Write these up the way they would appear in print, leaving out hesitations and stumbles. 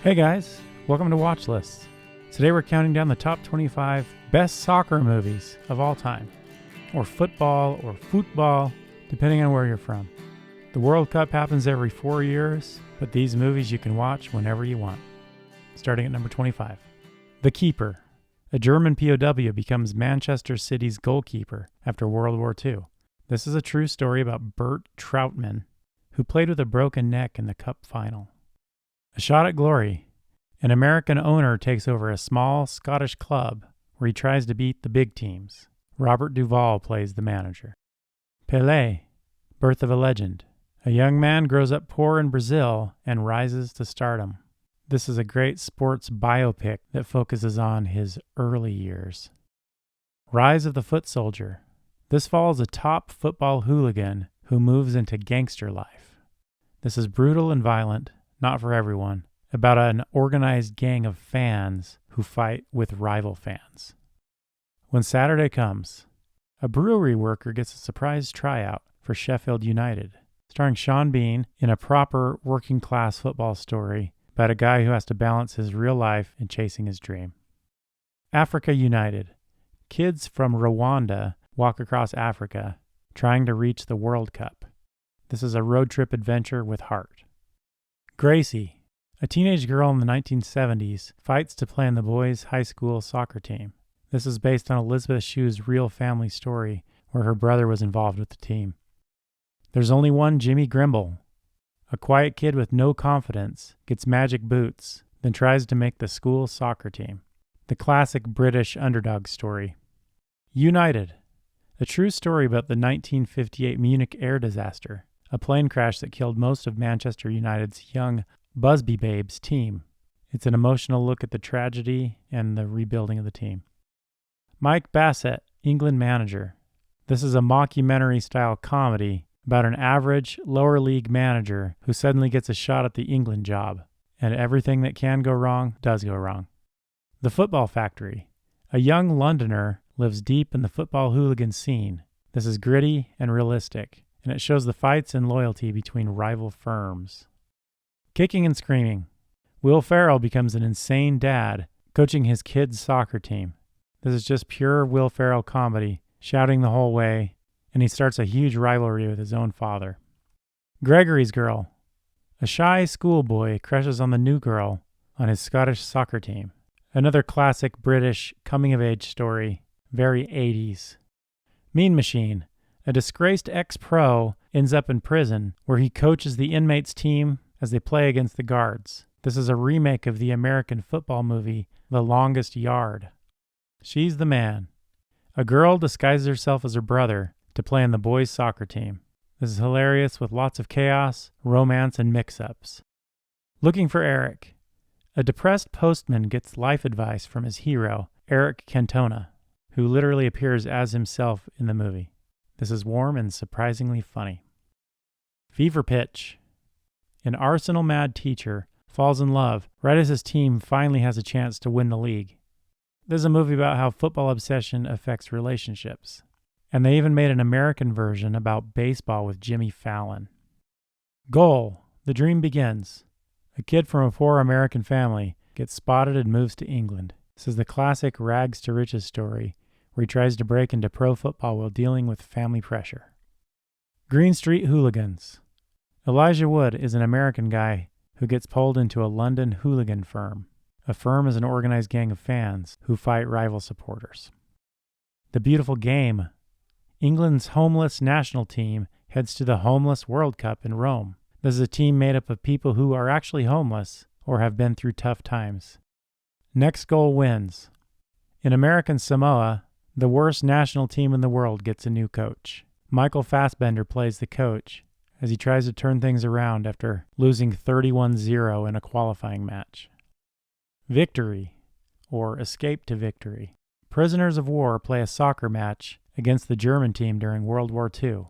Hey guys, welcome to Watch Lists. Today we're counting down the top 25 best soccer movies of all time, or football or football, depending on where you're from. The World Cup happens every 4 years, but these movies you can watch whenever you want. Starting at number 25. The Keeper. A German POW becomes Manchester City's goalkeeper after World War II. This is a true story about Bert Trautmann, who played with a broken neck in the Cup final. A Shot at Glory. An American owner takes over a small Scottish club where he tries to beat the big teams. Robert Duvall plays the manager. Pelé. Birth of a Legend. A young man grows up poor in Brazil and rises to stardom. This is a great sports biopic that focuses on his early years. Rise of the Foot Soldier. This follows a top football hooligan who moves into gangster life. This is brutal and violent, not for everyone, about an organized gang of fans who fight with rival fans. When Saturday Comes. A brewery worker gets a surprise tryout for Sheffield United, starring Sean Bean in a proper working-class football story about a guy who has to balance his real life and chasing his dream. Africa United. Kids from Rwanda walk across Africa, trying to reach the World Cup. This is a road trip adventure with heart. Gracie. A teenage girl in the 1970s fights to play on the boys' high school soccer team. This is based on Elizabeth Shue's real family story where her brother was involved with the team. There's only one Jimmy Grimble. A quiet kid with no confidence gets magic boots, then tries to make the school soccer team. The classic British underdog story. United. A true story about the 1958 Munich air disaster, a plane crash that killed most of Manchester United's young Busby Babes team. It's an emotional look at the tragedy and the rebuilding of the team. Mike Bassett, England manager. This is a mockumentary-style comedy about an average, lower-league manager who suddenly gets a shot at the England job, and everything that can go wrong does go wrong. The Football Factory. A young Londoner lives deep in the football hooligan scene. This is gritty and realistic, and it shows the fights and loyalty between rival firms. Kicking and Screaming. Will Ferrell becomes an insane dad coaching his kids' soccer team. This is just pure Will Ferrell comedy, shouting the whole way, and he starts a huge rivalry with his own father. Gregory's Girl. A shy schoolboy crushes on the new girl on his Scottish soccer team. Another classic British coming-of-age story, very 80s. Mean Machine. A disgraced ex-pro ends up in prison where he coaches the inmates' team as they play against the guards. This is a remake of the American football movie The Longest Yard. She's the Man. A girl disguises herself as her brother to play on the boys' soccer team. This is hilarious with lots of chaos, romance, and mix-ups. Looking for Eric. A depressed postman gets life advice from his hero, Eric Cantona, who literally appears as himself in the movie. This is warm and surprisingly funny. Fever Pitch. An Arsenal-mad teacher falls in love right as his team finally has a chance to win the league. This is a movie about how football obsession affects relationships. And they even made an American version about baseball with Jimmy Fallon. Goal. The Dream Begins. A kid from a poor American family gets spotted and moves to England. This is the classic rags to riches story where he tries to break into pro football while dealing with family pressure. Green Street Hooligans. Elijah Wood is an American guy who gets pulled into a London hooligan firm. A firm is an organized gang of fans who fight rival supporters. The Beautiful Game. England's homeless national team heads to the Homeless World Cup in Rome. This is a team made up of people who are actually homeless or have been through tough times. Next Goal Wins. In American Samoa, the worst national team in the world gets a new coach. Michael Fassbender plays the coach as he tries to turn things around after losing 31-0 in a qualifying match. Victory, or Escape to Victory. Prisoners of war play a soccer match against the German team during World War II,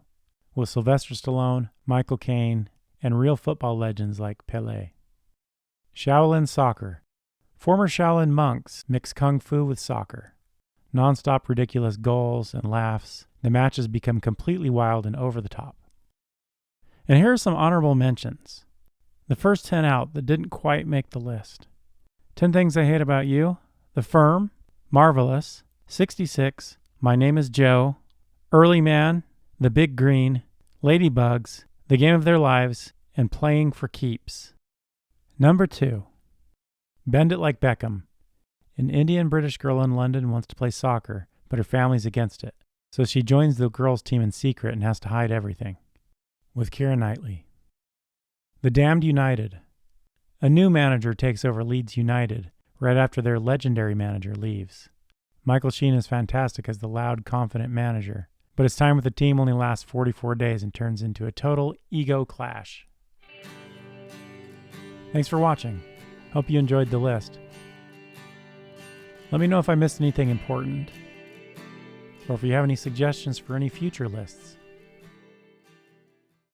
with Sylvester Stallone, Michael Caine, and real football legends like Pelé. Shaolin Soccer. Former Shaolin monks mix kung fu with soccer. Non-stop ridiculous goals and laughs. The matches become completely wild and over the top. And here are some honorable mentions. The first 10 out that didn't quite make the list. 10 Things I Hate About You, The Firm, Marvelous, 66, My Name is Joe, Early Man, The Big Green, Ladybugs, The Game of Their Lives, and Playing for Keeps. Number 2. Bend It Like Beckham. An Indian British girl in London wants to play soccer, but her family's against it. So she joins the girls' team in secret and has to hide everything. With Keira Knightley. The Damned United. A new manager takes over Leeds United right after their legendary manager leaves. Michael Sheen is fantastic as the loud, confident manager, but his time with the team only lasts 44 days and turns into a total ego clash. Thanks for watching. Hope you enjoyed the list. Let me know if I missed anything important, or if you have any suggestions for any future lists.